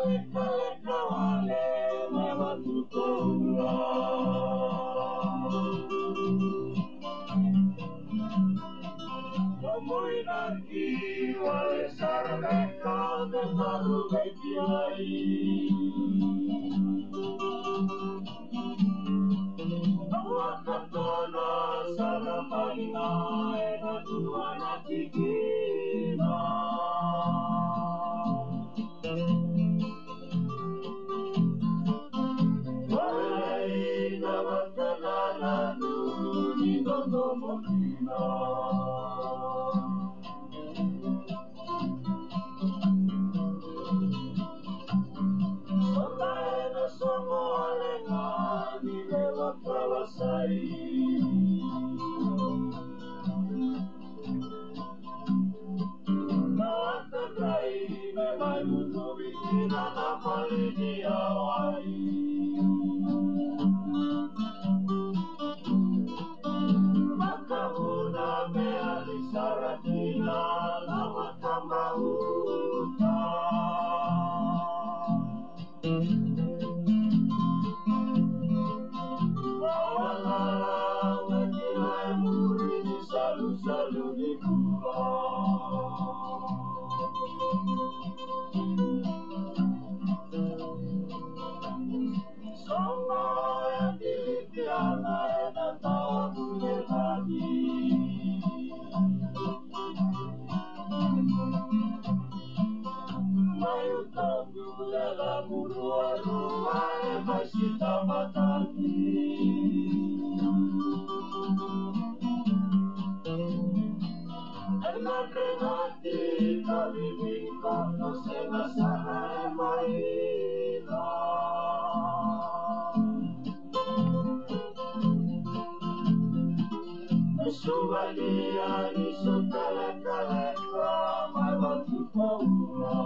leka wale mewatukola. Komuinaki wale sarabeka de marubetiai. Awakatona saramaina ena tuana tikina. Waina wakalala nuni dono mokina. Somaena somo alenga ni lewa kawasai. Nawatandai me mai munuwi na malini awai. Makahuna me alisaratina na wakamauta. Wawalala wakilai murini salu-salu di pulau. Sama yang dilipiana enak tawa bunyi lagi. Mayu tahu dalam urua-rua masih tamat lagi. Enak-enati kali bingkong no senasara maila. Subalia ni sotele-keleka mai waktu paula.